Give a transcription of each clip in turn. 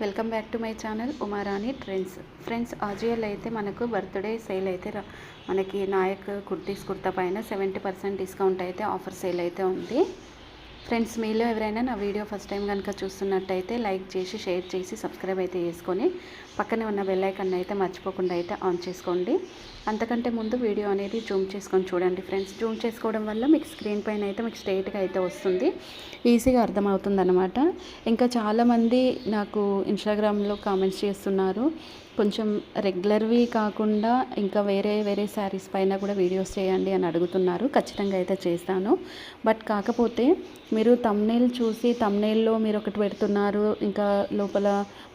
Welcome back to my channel Umarani trends. Friends, ఆజియోలో అయితే మనకు బర్త్డే సేల్ అయితే మనకి నాయక్ కుర్తీస్ కుర్తా పైన 70% డిస్కౌంట్ అయితే ఆఫర్ సేల్ అయితే ఉంది. ఫ్రెండ్స్, మీలో ఎవరైనా నా వీడియో ఫస్ట్ టైం కనుక చూస్తున్నట్టయితే లైక్ చేసి షేర్ చేసి సబ్స్క్రైబ్ అయితే చేసుకొని పక్కనే ఉన్న బెల్ ఐకాన్ అయితే మర్చిపోకుండా అయితే ఆన్ చేసుకోండి. అంతకంటే ముందు వీడియో అనేది జూమ్ చేసుకొని చూడండి ఫ్రెండ్స్. జూమ్ చేసుకోవడం వల్ల మీకు స్క్రీన్ పైన అయితే మీకు స్ట్రైట్గా అయితే వస్తుంది, ఈజీగా అర్థమవుతుంది అన్నమాట. ఇంకా చాలామంది నాకు ఇన్స్టాగ్రామ్లో కామెంట్స్ చేస్తున్నారు, కొంచెం రెగ్యులర్వి కాకుండా ఇంకా వేరే వేరే శారీస్ పైన కూడా వీడియోస్ చేయండి అని అడుగుతున్నారు. ఖచ్చితంగా అయితే చేస్తాను. బట్ కాకపోతే మీరు తమ్నెయిల్ చూసి తమ్నెయిల్లో మీరు ఒకటి పెడుతున్నారు, ఇంకా లోపల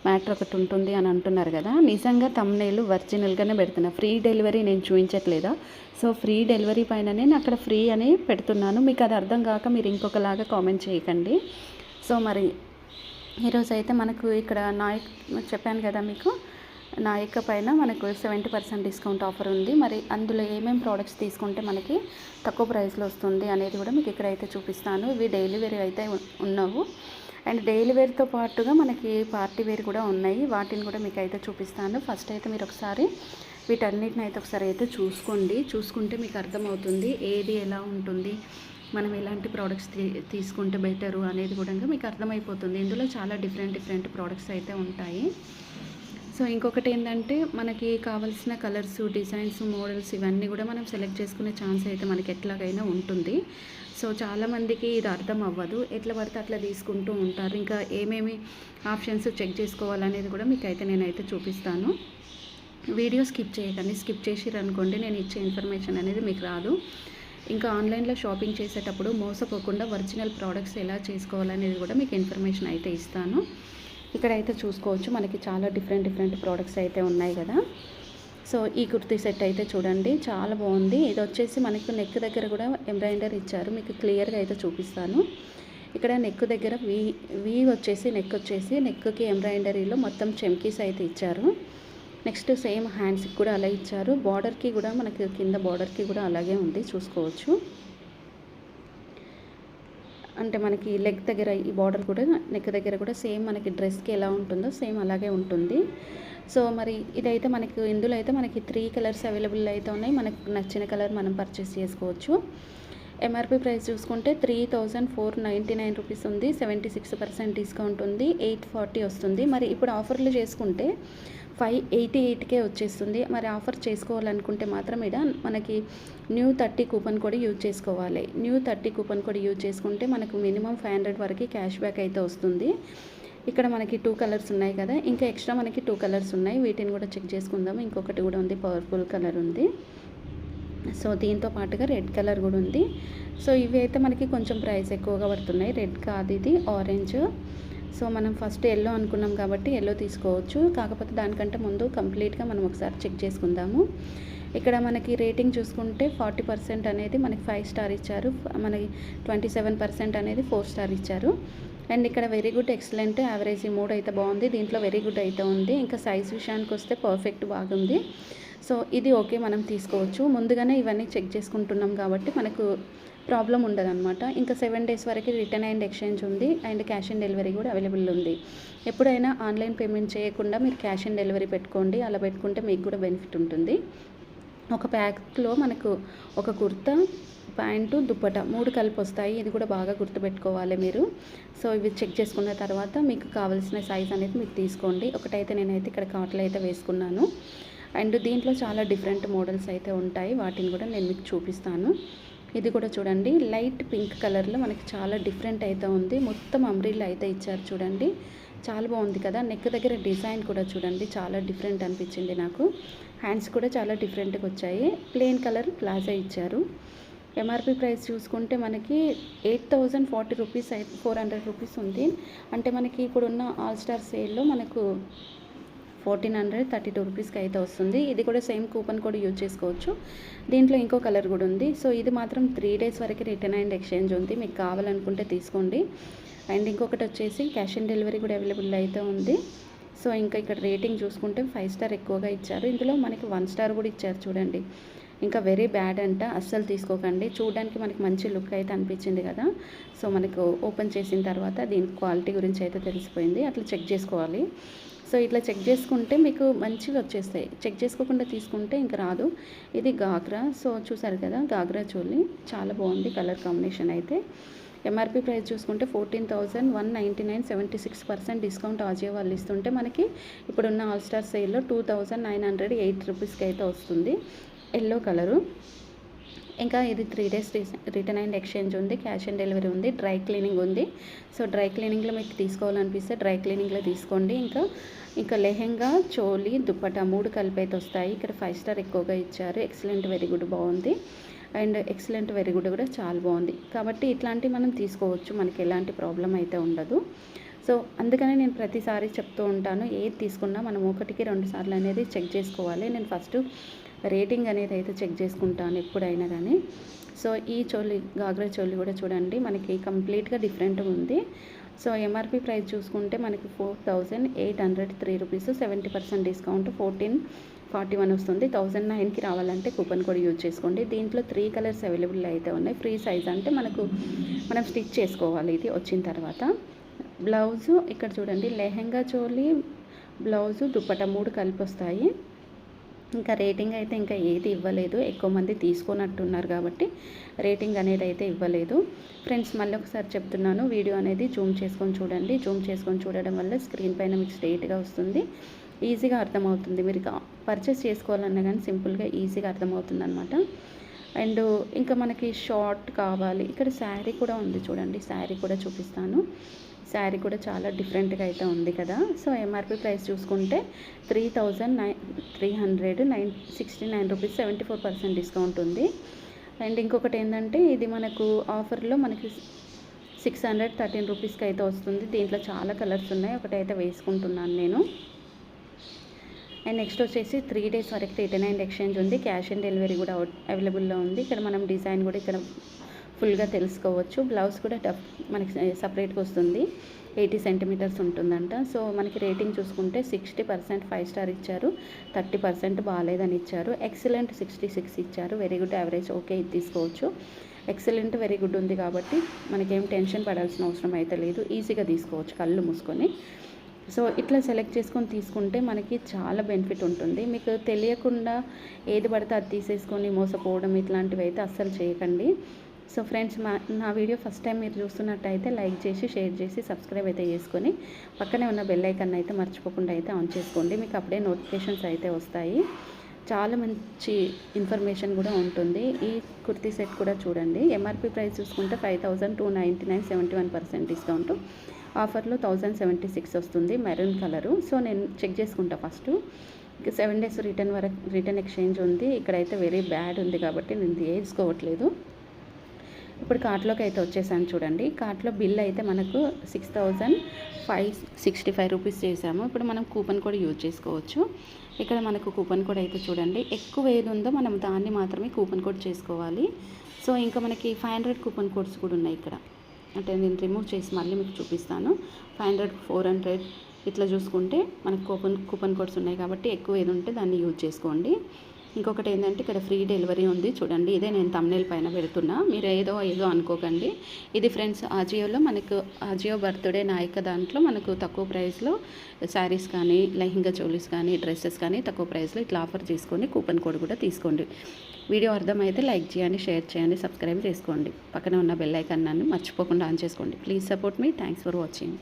మ్యాటర్ ఒకటి ఉంటుంది అని అంటున్నారు కదా. నిజంగా తమ్నెయిల్ ఒరిజినల్గానే పెడుతున్నా, ఫ్రీ డెలివరీ నేను చూపించట్లేదా. సో ఫ్రీ డెలివరీ పైననే నేను అక్కడ ఫ్రీ అని పెడుతున్నాను. మీకు అది అర్థం కాక మీరు ఇంకొకలాగా కామెంట్ చేయకండి. సో మరి ఈరోజు అయితే మనకు ఇక్కడ నాయక్ చెప్పాను కదా మీకు, నాయక పైన మనకు 70% డిస్కౌంట్ ఆఫర్ ఉంది. మరి అందులో ఏమేమి ప్రోడక్ట్స్ తీసుకుంటే మనకి తక్కువ ప్రైస్లో వస్తుంది అనేది కూడా మీకు ఇక్కడైతే చూపిస్తాను. ఇవి డైలీ వేర్ అయితే ఉన్నావు, అండ్ డైలీ వేర్తో పాటుగా మనకి పార్టీ వేర్ కూడా ఉన్నాయి. వాటిని కూడా మీకు అయితే చూపిస్తాను. ఫస్ట్ అయితే మీరు ఒకసారి వీటన్నిటిని అయితే ఒకసారి అయితే చూసుకుంటే మీకు అర్థమవుతుంది ఏది ఎలా ఉంటుంది, మనం ఎలాంటి ప్రోడక్ట్స్ తీసుకుంటే బెటరు అనేది కూడా మీకు అర్థమైపోతుంది. ఇందులో చాలా డిఫరెంట్ ప్రోడక్ట్స్ అయితే ఉంటాయి. సో ఇంకొకటి ఏంటంటే మనకి కావాల్సిన కలర్స్, డిజైన్స్, మోడల్స్ ఇవన్నీ కూడా మనం సెలెక్ట్ చేసుకునే ఛాన్స్ అయితే మనకి ఎట్లాగైనా ఉంటుంది. సో చాలామందికి ఇది అర్థం అవ్వదు, ఎట్లా పడితే అట్లా తీసుకుంటూ ఉంటారు. ఇంకా ఏమేమి ఆప్షన్స్ చెక్ చేసుకోవాలనేది కూడా మీకు అయితే నేనైతే చూపిస్తాను. వీడియో స్కిప్ చేయకండి. స్కిప్ చేసిరనుకోండి నేను ఇచ్చే ఇన్ఫర్మేషన్ అనేది మీకు రాదు. ఇంకా ఆన్లైన్లో షాపింగ్ చేసేటప్పుడు మోసపోకుండా ఒరిజినల్ ప్రోడక్ట్స్ ఎలా చేసుకోవాలనేది కూడా మీకు ఇన్ఫర్మేషన్ అయితే ఇస్తాను. ఇక్కడైతే చూసుకోవచ్చు మనకి చాలా డిఫరెంట్ ప్రోడక్ట్స్ అయితే ఉన్నాయి కదా. సో ఈ కుర్తీ సెట్ అయితే చూడండి, చాలా బాగుంది. ఇది వచ్చేసి మనకు నెక్ దగ్గర కూడా ఎంబ్రాయిడర్ ఇచ్చారు, మీకు క్లియర్గా అయితే చూపిస్తాను. ఇక్కడ నెక్ దగ్గర వీ వచ్చేసి నెక్కి ఎంబ్రాయిడరీలో మొత్తం చెమ్కీస్ అయితే ఇచ్చారు. నెక్స్ట్ సేమ్ హ్యాండ్స్కి కూడా అలా ఇచ్చారు. బార్డర్కి కూడా మనకి కింద బార్డర్కి కూడా అలాగే ఉంది, చూసుకోవచ్చు. అంటే మనకి లెగ్ దగ్గర ఈ బార్డర్ కూడా నెక్ దగ్గర కూడా సేమ్ మనకి డ్రెస్కి ఎలా ఉంటుందో సేమ్ అలాగే ఉంటుంది. సో మరి ఇదైతే మనకు ఇందులో అయితే మనకి 3 కలర్స్ అవైలబుల్ అయితే ఉన్నాయి. మనకు నచ్చిన కలర్ మనం పర్చేస్ చేసుకోవచ్చు. ఎంఆర్పి ప్రైస్ చూసుకుంటే 3499 రూపీస్ ఉంది. 76% డిస్కౌంట్ ఉంది. 840 వస్తుంది. మరి ఇప్పుడు ఆఫర్లు చేసుకుంటే 588కే వచ్చేస్తుంది. మరి ఆఫర్ చేసుకోవాలనుకుంటే మాత్రం ఇక్కడ మనకి న్యూ 30 కూపన్ కోడ్ యూజ్ చేసుకోవాలి. న్యూ 30 కూపన్ కోడ్ యూజ్ చేసుకుంటే మనకు మినిమం 500 వరకు క్యాష్ బ్యాక్ అయితే వస్తుంది. ఇక్కడ మనకి 2 కలర్స్ ఉన్నాయి కదా, ఇంకా ఎక్స్ట్రా మనకి 2 కలర్స్ ఉన్నాయి. వీటిని కూడా చెక్ చేసుకుందాము. ఇంకొకటి కూడా ఉంది, పవర్ఫుల్ కలర్ ఉంది. సో దీంతో పాటుగా రెడ్ కలర్ కూడా ఉంది. సో ఇవి అయితే మనకి కొంచెం ప్రైస్ ఎక్కువగా పడుతున్నాయి. రెడ్ కాదు, ఇది ఆరెంజ్. సో మనం ఫస్ట్ ఎల్లో అనుకున్నాం కాబట్టి ఎల్లో తీసుకోవచ్చు. కాకపోతే దానికంటే ముందు కంప్లీట్గా మనం ఒకసారి చెక్ చేసుకుందాము. ఇక్కడ మనకి రేటింగ్ చూసుకుంటే 40% అనేది మనకి 5 స్టార్ ఇచ్చారు, మనకి 27% అనేది 4 స్టార్ ఇచ్చారు. అండ్ ఇక్కడ వెరీ గుడ్, ఎక్సలెంట్, యావరేజ్ ఈ 3 అయితే బాగుంది. దీంట్లో వెరీ గుడ్ అయితే ఉంది. ఇంకా సైజ్ విషయానికి వస్తే పర్ఫెక్ట్ బాగుంది. సో ఇది ఓకే, మనం తీసుకోవచ్చు. ముందుగానే ఇవన్నీ చెక్ చేసుకుంటున్నాం కాబట్టి మనకు ప్రాబ్లం ఉండదన్నమాట. ఇంకా 7 డేస్ వరకు రిటర్న్ అండ్ ఎక్స్చేంజ్ ఉంది, అండ్ క్యాష్ ఆన్ డెలివరీ కూడా అవైలబుల్ ఉంది. ఎప్పుడైనా ఆన్లైన్ పేమెంట్ చేయకుండా మీరు క్యాష్ ఆన్ డెలివరీ పెట్టుకోండి. అలా పెట్టుకుంటే మీకు కూడా బెనిఫిట్ ఉంటుంది. ఒక ప్యాక్లో మనకు ఒక కుర్తా, ప్యాంటు, దుప్పట 3 కలిపి వస్తాయి. ఇది కూడా బాగా గుర్తుపెట్టుకోవాలి మీరు. సో ఇవి చెక్ చేసుకున్న తర్వాత మీకు కావాల్సిన సైజ్ అనేది మీకు తీసుకోండి. ఒకటైతే నేనైతే ఇక్కడ కాటలు అయితే వేసుకున్నాను. అండ్ దీంట్లో చాలా డిఫరెంట్ మోడల్స్ అయితే ఉంటాయి, వాటిని కూడా నేను మీకు చూపిస్తాను. ఇది కూడా చూడండి, లైట్ పింక్ కలర్లో మనకి చాలా డిఫరెంట్ అయితే ఉంది. మొత్తం అంబ్రిల్లా అయితే ఇచ్చారు చూడండి, చాలా బాగుంది కదా. నెక్ దగ్గర డిజైన్ కూడా చూడండి, చాలా డిఫరెంట్ అనిపించింది నాకు. హ్యాండ్స్ కూడా చాలా డిఫరెంట్గా వచ్చాయి. ప్లెయిన్ కలర్ ప్లాజా ఇచ్చారు. ఎంఆర్పి ప్రైస్ చూసుకుంటే మనకి 8040 రూపీస్ 400 రూపీస్ ఉంది. అంటే మనకి ఇప్పుడున్న ఆల్ స్టార్ సేల్లో మనకు 1432 రూపీస్కి అయితే వస్తుంది. ఇది కూడా సేమ్ కూపన్ కోడ్ యూజ్ చేసుకోవచ్చు. దీంట్లో ఇంకో కలర్ కూడా ఉంది. సో ఇది మాత్రం 3 డేస్ వరకు రిటర్న్ అండ్ ఎక్స్చేంజ్ ఉంది, మీకు కావాలనుకుంటే తీసుకోండి. అండ్ ఇంకొకటి వచ్చేసి క్యాష్ ఆన్ డెలివరీ కూడా అవైలబుల్ అయితే ఉంది. సో ఇంకా ఇక్కడ రేటింగ్ చూసుకుంటే 5 స్టార్ ఎక్కువగా ఇచ్చారు. ఇందులో మనకి 1 స్టార్ కూడా ఇచ్చారు చూడండి. ఇంకా వెరీ బ్యాడ్ అంట, అస్సలు తీసుకోకండి. చూడడానికి మనకి మంచి లుక్ అయితే అనిపించింది కదా, సో మనకు ఓపెన్ చేసిన తర్వాత దీని క్వాలిటీ గురించి అయితే తెలిసిపోయింది. అట్లా చెక్ చేసుకోవాలి. సో ఇట్లా చెక్ చేసుకుంటే మీకు మంచిగా వచ్చేస్తాయి. చెక్ చేసుకోకుండా తీసుకుంటే ఇంకా రాదు. ఇది గాగ్రా, సో చూసారు కదా గాగ్రా చోలీ చాలా బాగుంది కలర్ కాంబినేషన్ అయితే. ఎంఆర్పి ప్రైస్ చూసుకుంటే 14,199, 76% డిస్కౌంట్ ఆజియో వాళ్ళు ఇస్తుంటే మనకి ఇప్పుడున్న ఆల్ స్టార్ సేల్లో 2,908 రూపీస్కి అయితే వస్తుంది. Yellow colour. ఇంకా ఇది 3 days రిటర్న్ అండ్ ఎక్స్చేంజ్ ఉంది, క్యాష్ ఆన్ డెలివరీ ఉంది, డ్రై క్లీనింగ్ ఉంది. సో డ్రై క్లీనింగ్లో మీకు తీసుకోవాలనిపిస్తే డ్రై క్లీనింగ్లో తీసుకోండి. ఇంకా లెహెంగా, చోలీ, దుప్పటా 3 కలిపి అయితే వస్తాయి. ఇక్కడ 5 స్టార్ ఎక్కువగా ఇచ్చారు. ఎక్సలెంట్, వెరీ గుడ్ బాగుంది. అండ్ ఎక్సలెంట్, వెరీ గుడ్ కూడా చాలా బాగుంది. కాబట్టి ఇట్లాంటివి మనం తీసుకోవచ్చు, మనకి ఎలాంటి ప్రాబ్లం అయితే ఉండదు. సో అందుకనే నేను ప్రతిసారి చెప్తూ ఉంటాను, ఏది తీసుకున్నా మనం 1కి 2 సార్లు అనేది చెక్ చేసుకోవాలి. నేను ఫస్ట్ రేటింగ్ అనేది అయితే చెక్ చేసుకుంటాను ఎప్పుడైనా కానీ. సో ఈ చోలీ గాగ్రా చోలీ కూడా చూడండి మనకి కంప్లీట్గా డిఫరెంట్గా ఉంది. సో ఎంఆర్పి ప్రైస్ చూసుకుంటే మనకి 4,803 రూపీస్, 70% డిస్కౌంట్ 1,441 వస్తుంది. 1,009కి రావాలంటే కూపన్ కోడ్ యూజ్ చేసుకోండి. దీంట్లో 3 కలర్స్ అవైలబుల్ అయితే ఉన్నాయి. ఫ్రీ సైజ్ అంటే మనం స్టిచ్ చేసుకోవాలి ఇది వచ్చిన తర్వాత. బ్లౌజు ఇక్కడ చూడండి, లెహెంగా చోలీ, బ్లౌజు, దుప్పటా 3 కలిపి వస్తాయి. ఇంకా రేటింగ్ అయితే ఇంకా ఏది ఇవ్వలేదు, ఎక్కువ మంది తీసుకున్నట్టున్నారు కాబట్టి రేటింగ్ అనేది అయితే ఇవ్వలేదు. ఫ్రెండ్స్ మళ్ళీ ఒకసారి చెప్తున్నాను, వీడియో అనేది జూమ్ చేసుకొని చూడండి. జూమ్ చేసుకొని చూడడం వల్ల స్క్రీన్ పైన మీకు స్ట్రైట్గా వస్తుంది, ఈజీగా అర్థమవుతుంది. మీరు పర్చేస్ చేసుకోవాలన్నా కానీ సింపుల్గా ఈజీగా అర్థమవుతుంది అనమాట. అండ్ ఇంకా మనకి షార్ట్ కావాలి. ఇక్కడ శారీ కూడా ఉంది చూడండి, శారీ కూడా చూపిస్తాను. శారీ కూడా చాలా డిఫరెంట్గా అయితే ఉంది కదా. సో ఎంఆర్పి ప్రైస్ చూసుకుంటే 3,369 రూపీస్, 74% డిస్కౌంట్ ఉంది. అండ్ ఇంకొకటి ఏంటంటే ఇది మనకు ఆఫర్లో మనకి 613 రూపీస్కి అయితే వస్తుంది. దీంట్లో చాలా కలర్స్ ఉన్నాయి, ఒకటైతే వేసుకుంటున్నాను నేను. అండ్ నెక్స్ట్ వచ్చేసి 3 days వరకు రిటర్న్ అండ్ ఎక్స్చేంజ్ ఉంది, క్యాష్ ఆన్ డెలివరీ కూడా అవైలబుల్లో ఉంది. ఇక్కడ మనం డిజైన్ కూడా ఇక్కడ ఫుల్గా తెలుసుకోవచ్చు. బ్లౌజ్ కూడా మనకి సపరేట్గా వస్తుంది, 80 సెంటీమీటర్స్ ఉంటుందంట. సో మనకి రేటింగ్ చూసుకుంటే 60% 5 స్టార్ ఇచ్చారు, 30% బాగాలేదని ఇచ్చారు. ఎక్సలెంట్ 66 ఇచ్చారు, వెరీ గుడ్ యావరేజ్, ఓకే ఇది తీసుకోవచ్చు. ఎక్సలెంట్, వెరీ గుడ్ ఉంది కాబట్టి మనకేం టెన్షన్ పడాల్సిన అవసరం అయితే లేదు, ఈజీగా తీసుకోవచ్చు కళ్ళు మూసుకొని. సో ఇట్లా సెలెక్ట్ చేసుకొని తీసుకుంటే మనకి చాలా బెనిఫిట్ ఉంటుంది. మీకు తెలియకుండా ఏది పడితే అది తీసేసుకొని మోసపోవడం ఇట్లాంటివి అయితే అస్సలు చేయకండి. సో ఫ్రెండ్స్ నా వీడియో ఫస్ట్ టైం మీరు చూస్తున్నట్టయితే లైక్ చేసి, షేర్ చేసి, సబ్స్క్రైబ్ అయితే చేసుకొని పక్కనే ఉన్న బెల్ ఐకాన్ అయితే మర్చిపోకుండా అయితే ఆన్ చేసుకోండి. మీకు అప్పుడే నోటిఫికేషన్స్ అయితే వస్తాయి. చాలా మంచి ఇన్ఫర్మేషన్ కూడా ఉంటుంది. ఈ కుర్తీ సెట్ కూడా చూడండి, ఎంఆర్పి ప్రైస్ చూసుకుంటే 5,299, 71% డిస్కౌంట్. ఆఫర్లో 1,076 వస్తుంది, మెరూన్ కలరు. సో నేను చెక్ చేసుకుంటా ఫస్ట్. 7 days రిటర్న్ ఎక్స్చేంజ్ ఉంది. ఇక్కడైతే వెరీ బ్యాడ్ ఉంది కాబట్టి నేను తీసుకోవట్లేదు. ఇప్పుడు కార్ట్లోకి అయితే వచ్చేసాను చూడండి. కార్ట్లో బిల్ అయితే మనకు 6,565 రూపీస్ చేసాము. ఇప్పుడు మనం కూపన్ కోడ్ యూజ్ చేసుకోవచ్చు. ఇక్కడ మనకు కూపన్ కోడ్ అయితే చూడండి, ఎక్కువ ఏది ఉందో మనం దాన్ని మాత్రమే కూపన్ కోడ్ చేసుకోవాలి. సో ఇంకా మనకి 500 కూపన్ కోడ్స్ కూడా ఉన్నాయి ఇక్కడ. అంటే నేను రిమూవ్ చేసి మళ్ళీ మీకు చూపిస్తాను. 500, 400 ఇట్లా చూసుకుంటే మనకు కూపన్ కోడ్స్ ఉన్నాయి కాబట్టి ఎక్కువ ఏది ఉంటే దాన్ని యూజ్ చేసుకోండి. ఇంకొకటి ఏంటంటే ఇక్కడ ఫ్రీ డెలివరీ ఉంది చూడండి, ఇదే నేను థంబ్నెయిల్ పైన పెడుతున్నా, మీరు ఏదో అనుకోకండి. ఇది ఫ్రెండ్స్ ఆజియోలో మనకు ఆజియో బర్త్డే నాయక దాంట్లో మనకు తక్కువ ప్రైస్లో శారీస్ కానీ, లెహంగా చోలీస్ కానీ, డ్రెస్సెస్ కానీ తక్కువ ప్రైస్లో ఇట్లా ఆఫర్ చేసుకొని కూపన్ కోడ్ కూడా తీసుకోండి. వీడియో అర్థమైతే లైక్ చేయండి, షేర్ చేయండి, సబ్స్క్రైబ్ చేసుకోండి. పక్కన ఉన్న బెల్ ఐకాన్ మర్చిపోకుండా ఆన్ చేసుకోండి. Please support me. Thanks for watching.